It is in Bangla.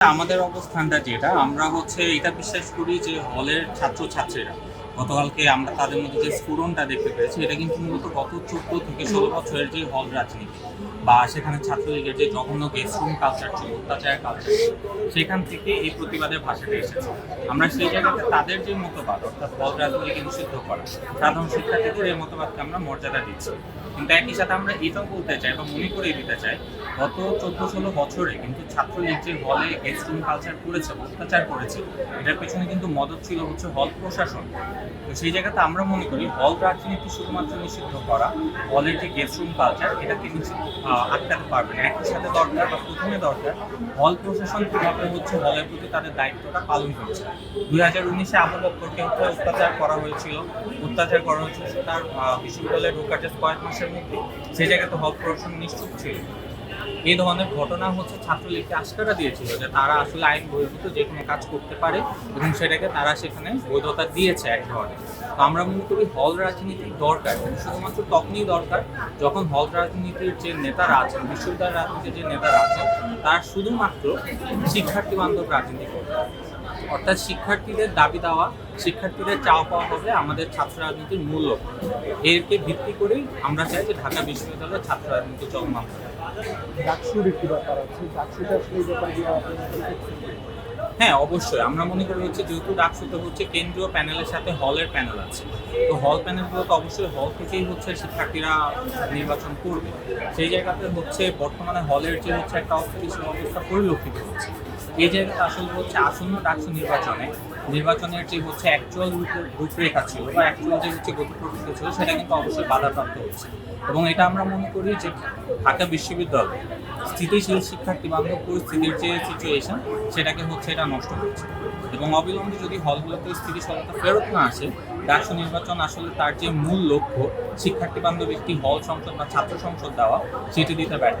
আমাদের অবস্থানটা যেটা আমরা এটা বিশ্বাস করি যে হলের ছাত্রছাত্রীরা গতকালকে আমরা তাদের মধ্যে যে স্ফুরণটা দেখতে পেয়েছি এটা কিন্তু মূলত গত 14 থেকে 16 বছরের যে হল রাজনীতি বা সেখানে ছাত্রলীগের যে জঘন্য গেস্টরুম কালচার ছিল, অত্যাচারের কালচার ছিল, সেখান থেকে এই প্রতিবাদের ভাষাটা এসেছে। আমরা সেই জায়গাতে তাদের যে মতবাদ অর্থাৎ হল রাজনীতিকে নিষিদ্ধ করা, সাধারণ শিক্ষার্থীদের এই মতবাদকে আমরা মর্যাদা দিচ্ছি। কিন্তু একই সাথে আমরা এটাও বলতে চাই বা মনে করিয়ে দিতে চাই, গত 14-16 বছরে কিন্তু ছাত্রলীগ যে হলে গেস্টরুম কালচার করেছে, অত্যাচার করেছে, এটার পেছনে কিন্তু মদত ছিল হল প্রশাসন। তো সেই জায়গাতে আমরা মনে করি হল রাজনীতি শুধুমাত্র নিষিদ্ধ করা, হলের যে গেস্টরুম কালচার এটাকে আটকাতে পারবে না। একই সাথে দরকার বা প্রথমে দরকার হল প্রশাসন কীভাবে হলের প্রতি তাদের দায়িত্বটা পালন করছে। 2019-এ আবু বকরকে অত্যাচার করা হয়েছিল তার বিশ্ববিদ্যালয়ে ঢোকার যে কয়েক মাসের মধ্যে। সেই জায়গাতে হল প্রশাসন নিশ্চুপ ছিল। এই ধরনের ঘটনা ছাত্রলীগকে আশকারা দিয়েছিল যে তারা আসলে আইন বহির্ভূত যে কোনো কাজ করতে পারে এবং সেটাকে তারা সেখানে বৈধতা দিয়েছে এক ধরনের। তো আমরা মনে করি হল রাজনীতি দরকার, শুধুমাত্র তখনই দরকার যখন হল রাজনীতির যে নেতারা আছেন, বিশ্ববিদ্যালয় রাজনীতির যে নেতারা আছেন, তারা শুধুমাত্র শিক্ষার্থী বান্ধব রাজনীতি করবে। অর্থাৎ শিক্ষার্থীদের দাবি দেওয়া, শিক্ষার্থীদের চাওয়া পাওয়া হবে আমাদের ছাত্র রাজনীতির মূল লক্ষ্য। এরকে ভিত্তি করেই আমরা চাই যে ঢাকা বিশ্ববিদ্যালয়ের ছাত্র রাজনীতি চলমান। ডাকসুর একটি ব্যাপার আছে, ডাকসুটা আসলে এই ব্যাপারগুলো হ্যাঁ, অবশ্যই আমরা মনে করি যেহেতু ডাকসুতে কেন্দ্রীয় প্যানেলের সাথে হলের প্যানেল আছে, তো হল প্যানেলগুলো তো অবশ্যই হল থেকেই শিক্ষার্থীরা নির্বাচন করবে। সেই জায়গাতে বর্তমানে হলের যে একটা অস্থিতিশীল অবস্থা পরিলক্ষিত হচ্ছে, এই জায়গাতে আসলে আসন্ন ডাকসু নির্বাচনের যে অ্যাকচুয়াল রূপরেখা ছিল বা অ্যাকচুয়াল যে গতি প্রকৃতি ছিল, সেটা কিন্তু অবশ্যই বাধাপ্রাপ্ত হচ্ছে। এবং এটা আমরা মনে করি যে ঢাকা বিশ্ববিদ্যালয় স্থিতিশীল শিক্ষার্থী বান্ধব পরিস্থিতির যে সিচুয়েশন, সেটাকে এটা নষ্ট করছে। এবং অবিলম্বে যদি হলগুলোতে স্থিতিশীলতা ফেরত না আসে, ডাকসু নির্বাচন আসলে তার যে মূল লক্ষ্য শিক্ষার্থী বান্ধব একটি হল সংসদ বা ছাত্র সংসদ দেওয়া, সেটি দিতে ব্যর্থ।